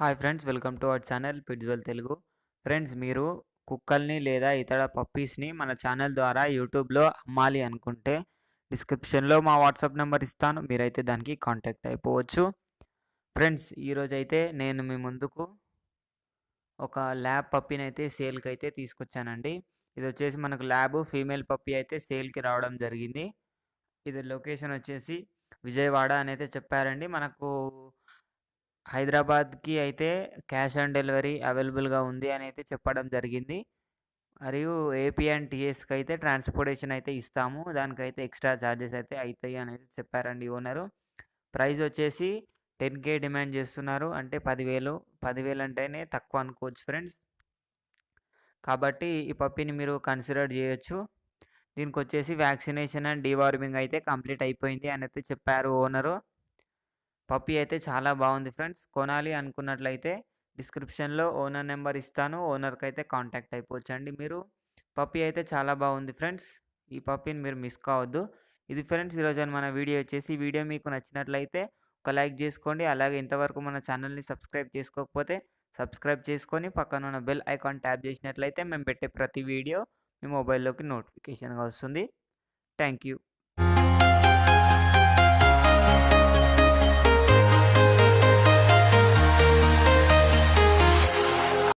Hi friends, welcome to our channel పిట్స్‌వెల్ Telugu. Friends, మీరు కుక్కల్ని లేదా ఇతర పప్పీస్‌ని మన ఛానల్ ద్వారా యూట్యూబ్‌లో అమ్మాలి అనుకుంటే డిస్క్రిప్షన్‌లో మా వాట్సాప్ నెంబర్ ఇస్తాను. మీరైతే దానికి కాంటాక్ట్ అయిపోవచ్చు. ఫ్రెండ్స్, ఈరోజైతే నేను మీ ముందుకు ఒక ల్యాబ్ పప్పీనైతే సేల్‌కైతే తీసుకొచ్చానండి. ఇదొచ్చేసి మనకు ల్యాబ్ ఫీమేల్ పప్పీ అయితే సేల్‌కి రావడం జరిగింది. ఇది లొకేషన్ వచ్చేసి విజయవాడ అనైతే చెప్పారండి. మనకు హైదరాబాద్‌కి అయితే క్యాష్ ఆన్ డెలివరీ అవైలబుల్‌గా ఉంది అని అయితే చెప్పడం జరిగింది. మరియు ఏపీ అండ్ టీఎస్‌కి అయితే ట్రాన్స్‌పోర్టేషన్ అయితే ఇస్తాము. దానికైతే ఎక్స్‌ట్రా చార్జెస్ అయితే అయితాయి అనేది చెప్పారండి ఓనరు. ప్రైస్ వచ్చేసి 10,000 డిమాండ్ చేస్తున్నారు. అంటే 10,000 10,000 అంటేనే తక్కువ అనుకోవచ్చు ఫ్రెండ్స్. కాబట్టి ఈ పప్పీని మీరు కన్సిడర్ చేయొచ్చు. దీనికొచ్చేసి వ్యాక్సినేషన్ అండ్ డీవార్మింగ్ అయితే కంప్లీట్ అయిపోయింది అని అయితే చెప్పారు ఓనరు. పప్పీ అయితే చాలా బాగుంది ఫ్రెండ్స్. కొనాలి అనుకున్నట్లయితే డిస్క్రిప్షన్‌లో ఓనర్ నెంబర్ ఇస్తాను. ఓనర్‌కి అయితే కాంటాక్ట్ అయిపోవచ్చండి మీరు. పప్పీ అయితే చాలా బాగుంది ఫ్రెండ్స్. ఈ పప్పీని మీరు మిస్ కావద్దు. ఇది ఫ్రెండ్స్ ఈరోజు మన వీడియో వచ్చేసి. ఈ వీడియో మీకు నచ్చినట్లయితే ఒక లైక్ చేసుకోండి. అలాగే ఇంతవరకు మన ఛానల్‌ని సబ్స్క్రైబ్ చేసుకోకపోతే సబ్స్క్రైబ్ చేసుకొని పక్కన ఉన్న బెల్ ఐకాన్ ట్యాప్ చేసినట్లయితే మేము పెట్టే ప్రతి వీడియో మీ మొబైల్‌లోకి నోటిఫికేషన్‌గా వస్తుంది. Thank you.